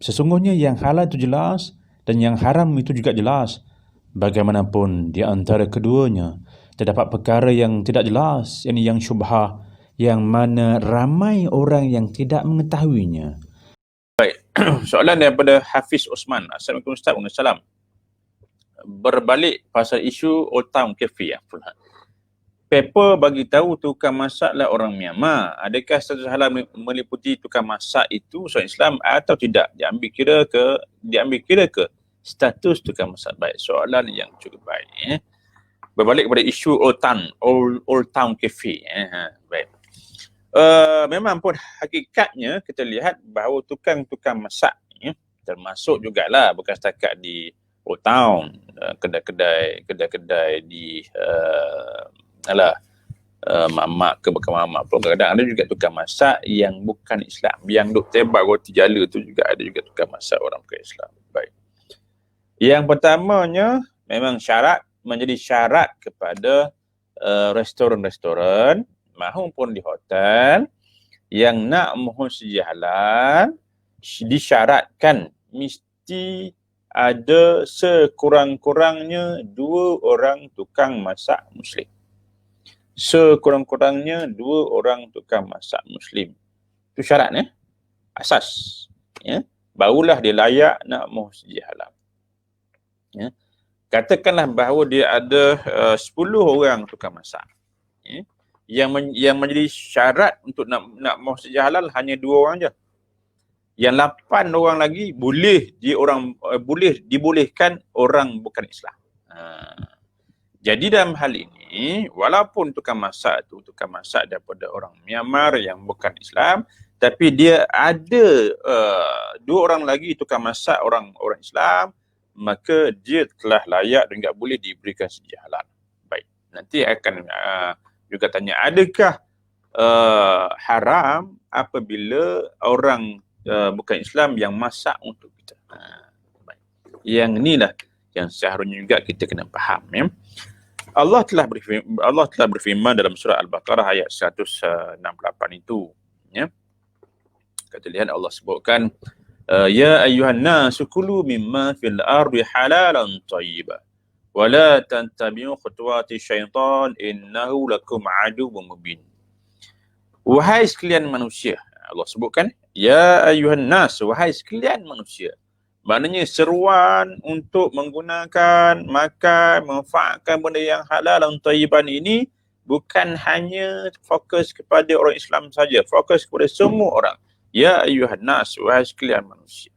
Sesungguhnya yang halal itu jelas dan yang haram itu juga jelas. Bagaimanapun di antara keduanya terdapat perkara yang tidak jelas, yang syubhah, yang mana ramai orang yang tidak mengetahuinya. Soalan daripada Hafiz Osman. Assalamualaikum Ustaz. Waalaikumsalam. Berbalik pasal isu Old Town Cafe. Paper bagi tahu tukang masaklah orang Myanmar. Adakah status halal meliputi tukang masak itu seorang Islam atau tidak? Diambil kira ke status tukang masak baik? Soalan yang cukup baik. Berbalik kepada isu Old Town Cafe. Baik. Memang pun hakikatnya kita lihat bahawa tukang-tukang masak termasuk jugalah bukan setakat di Old Town, kedai-kedai di mamak ke bukan mamak pun kadang-kadang ada juga tukang masak yang bukan Islam, yang duk tebak roti jala tu juga ada juga tukang masak orang bukan Islam. Baik. Yang pertamanya memang menjadi syarat kepada restoran-restoran maupun di hotel yang nak mohon sedia halal disyaratkan mesti ada sekurang-kurangnya 2 orang tukang masak Muslim. Sekurang-kurangnya 2 orang tukang masak Muslim. Itu syarat asas. Barulah dia layak nak mohon sedia halal. Katakanlah bahawa dia ada 10 orang tukang masak. Yang menjadi syarat untuk nak mohon sedia halal hanya 2 orang je. Yang 8 orang lagi boleh dibolehkan orang bukan Islam. Jadi dalam hal ini, walaupun tukang masak daripada orang Myanmar yang bukan Islam, tapi dia ada 2 orang lagi tukang masak orang Islam, maka dia telah layak dan tidak boleh diberikan sedia halal. Baik, nanti akan juga tanya, adakah haram apabila orang bukan Islam yang masak untuk kita? Baik. Yang inilah yang seharusnya juga kita kena faham. Allah telah berfirman dalam surah Al-Baqarah ayat 168 itu. Kita lihat Allah sebutkan, ya ayyuhan nasu kulu mimma fil ardi halalan thayyiban wa la tattabi'u khutuwati syaitan innahu lakum aduwwun mubin. Wahai sekalian manusia, Allah sebutkan, ya ayyuhan nas, wahai sekalian manusia. Maknanya seruan untuk menggunakan, makan, memanfaatkan benda yang halal dan thayyiban ini bukan hanya fokus kepada orang Islam saja, fokus kepada semua orang. Ya ayyuhan nas, wahai sekalian manusia.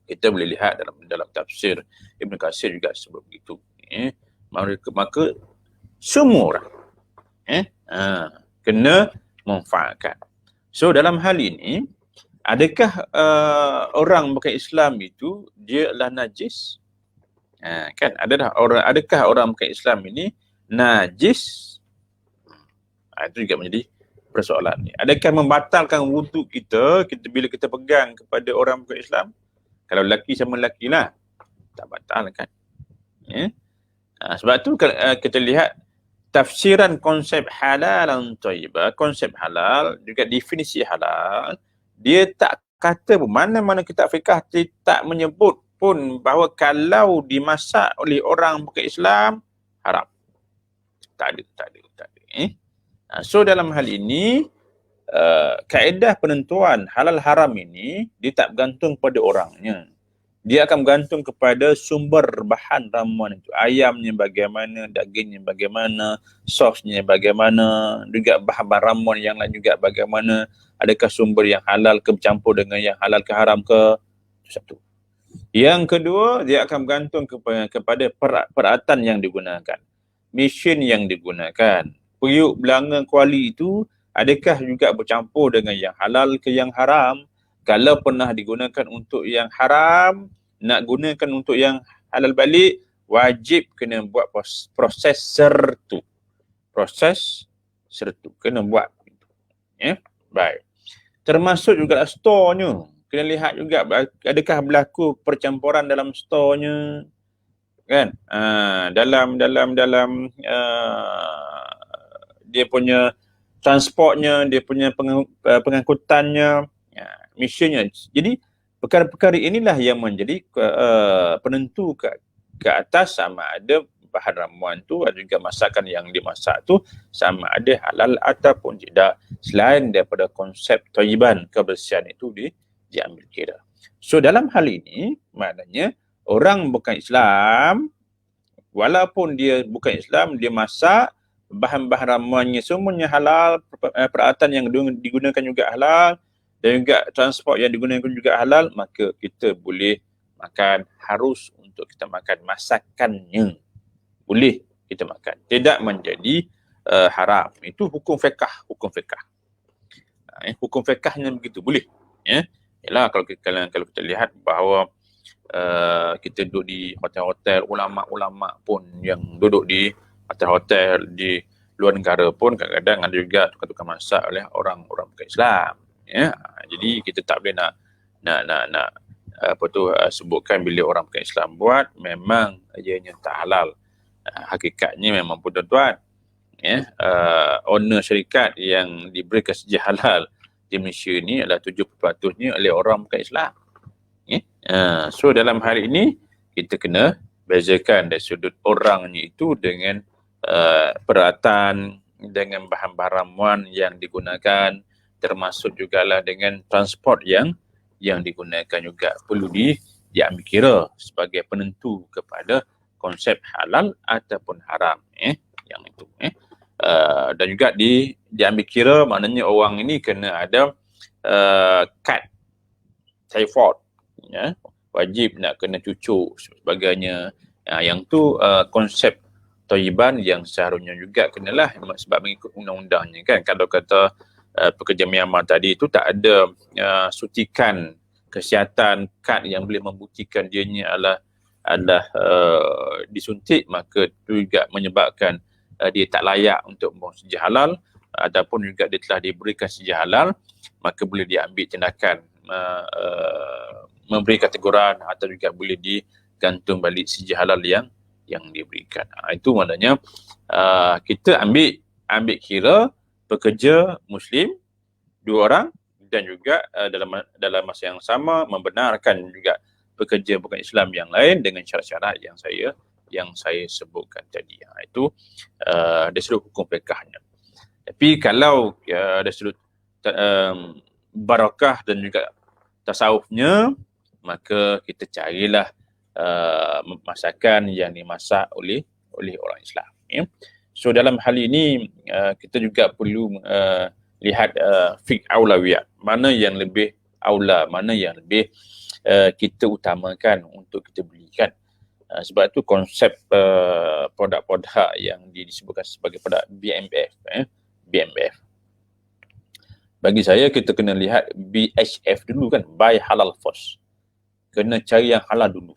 Kita boleh lihat dalam tafsir Ibn Katsir juga sebut begitu. Maka semua orang kena memanfaatkan. So dalam hal ini, adakah orang bukan Islam itu dia adalah najis? Adakah orang bukan Islam ini najis? Itu juga menjadi persoalan ni. Adakah membatalkan wuduk kita bila kita pegang kepada orang bukan Islam? Kalau lelaki sama lelaki lah, tak batal kan? Sebab tu kita lihat tafsiran konsep halal dan thayyibah, konsep halal juga definisi halal, dia tak kata pun, mana-mana kitab fiqh tak menyebut pun bahawa kalau dimasak oleh orang bukan Islam haram. Tak ada. So dalam hal ini kaedah penentuan halal haram ini dia tak bergantung pada orangnya. Dia akan bergantung kepada sumber bahan ramuan itu. Ayamnya bagaimana, dagingnya bagaimana, sosnya bagaimana, juga bahan-bahan ramuan yang lain juga bagaimana. Adakah sumber yang halal ke bercampur dengan yang halal ke haram ke? Itu satu. Yang kedua, dia akan bergantung kepada peralatan yang digunakan. Mesin yang digunakan. Periuk belanga kuali itu adakah juga bercampur dengan yang halal ke yang haram? Kalau pernah digunakan untuk yang haram, nak gunakan untuk yang halal balik, wajib kena buat proses sertu. Proses sertu. Kena buat. Baik. Termasuk juga store-nya. Kena lihat juga adakah berlaku percampuran dalam store-nya. Kan? Dalam dia punya transportnya, dia punya pengangkutannya, mesinnya. Jadi Perkara-perkara inilah yang menjadi penentu ke atas sama ada bahan ramuan tu dan juga masakan yang dimasak tu sama ada halal ataupun tidak, selain daripada konsep thayyiban, kebersihan itu diambil kira. So dalam hal ini maknanya orang bukan Islam, walaupun dia bukan Islam, dia masak, bahan-bahan ramuannya semuanya halal, peralatan yang digunakan juga halal, dan juga transport yang digunakan juga halal, maka kita boleh makan, harus untuk kita makan masakannya. Boleh kita makan. Tidak menjadi haram. Itu hukum fiqh. Hukum fiqhnya begitu. Boleh. Ya. Yalah, kalau kita lihat bahawa kita duduk di hotel-hotel, ulama-ulama pun yang duduk di hotel-hotel di luar negara pun kadang-kadang ada juga tukar-tukar masak oleh orang-orang bukan Islam. Ya. Jadi kita tak boleh nak sebutkan bila orang bukan Islam buat memang ianya tak halal. Hakikatnya memang pun tuan-tuan, ya, owner syarikat yang diberikan sejah halal di Malaysia ni adalah 70%-nya oleh orang bukan Islam. Ya. So dalam hal ini kita kena bezakan dari sudut orangnya itu dengan peralatan, dengan bahan-bahan ramuan yang digunakan, termasuk jugalah dengan transport yang digunakan juga perlu diambil kira sebagai penentu kepada konsep halal ataupun haram, yang itu. Dan juga diambil kira maknanya orang ini kena ada kad typhoid, ya, wajib nak kena cucuk sebagainya. Yang tu konsep thayyiban yang seharusnya juga kenalah sebab mengikut undang-undangnya kan. Kalau kata pekerja Myanmar tadi itu tak ada sutikan kesihatan, kad yang boleh membuktikan dianya adalah disuntik, maka itu juga menyebabkan dia tak layak untuk membawa sejah halal, ataupun juga dia telah diberikan sejah halal, maka boleh diambil tindakan memberi kategoran atau juga boleh digantung balik sejah halal yang diberikan. Itu maknanya kita ambil kira pekerja Muslim 2 orang dan juga dalam masa yang sama membenarkan juga pekerja bukan Islam yang lain dengan syarat-syarat yang saya sebutkan tadi. Itu dari sudut hukum fiqhnya. Tapi kalau dari sudut barakah dan juga tasawufnya, maka kita carilah masakan yang dimasak oleh orang Islam. Ya. So dalam hal ini kita juga perlu lihat fiqh aulawiyat, mana yang lebih aula, mana yang lebih kita utamakan untuk kita belikan. Sebab itu konsep produk-produk yang disebutkan sebagai produk BMF, BMF. Bagi saya kita kena lihat BHF dulu kan, buy halal first. Kena cari yang halal dulu.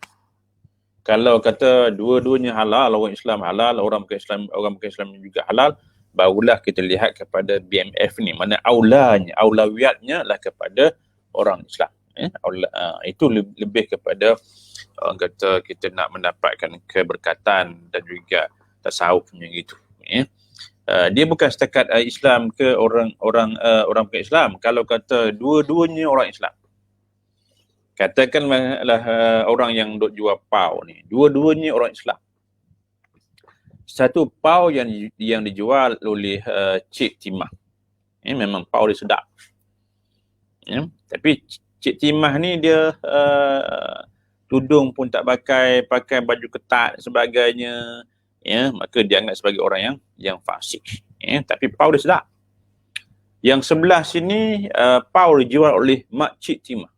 Kalau kata dua-duanya halal, orang Islam halal, orang bukan Islam juga halal, barulah kita lihat kepada BMF ni, mana aulawiyatnya lah kepada orang Islam. Itu lebih kepada orang kata kita nak mendapatkan keberkatan dan juga tasawufnya gitu. Dia bukan setakat Islam ke orang bukan Islam. Kalau kata dua-duanya orang Islam, katakanlah orang yang duk jual pau ni, dua-duanya orang Islam. Satu pau yang dijual oleh Cik Timah, memang pau dia sedap. Tapi Cik Timah ni dia tudung pun tak pakai baju ketat sebagainya, maka dia anggap sebagai orang yang fasik. Tapi pau dia sedap. Yang sebelah sini pau dijual oleh Mak Cik Timah.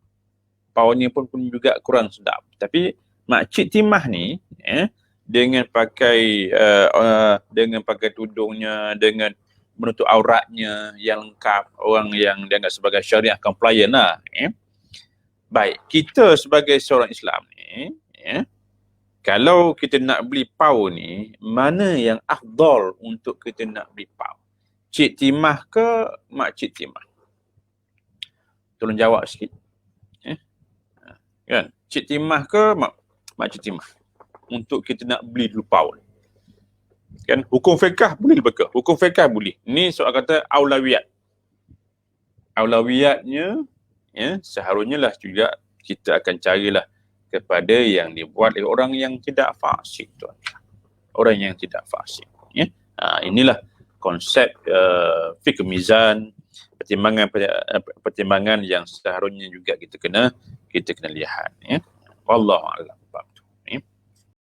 Paunya pun juga kurang sedap. Tapi Mak Cik Timah ni dengan pakai tudungnya, dengan menutup auratnya yang lengkap, orang yang dianggap sebagai syariah compliant lah. Baik, kita sebagai seorang Islam ni, kalau kita nak beli pau ni, mana yang afdal untuk kita nak beli pau? Cik Timah ke Mak Cik Timah? Tolong jawab sikit. Kan? Cik Timah ke Mak Cik Timah? Untuk kita nak beli dulu pau ni. Kan? Hukum fiqh boleh lebih. Hukum fiqh boleh. Ni soal kata aulawiyat. Aulawiyatnya seharusnya lah juga kita akan carilah kepada yang dibuat oleh orang yang tidak fasik, tuan. Orang yang tidak fasik. Ya? Inilah konsep fiqh mizan, pertimbangan yang seharusnya juga kita kena lihat. Ya? Wallahu a'lam.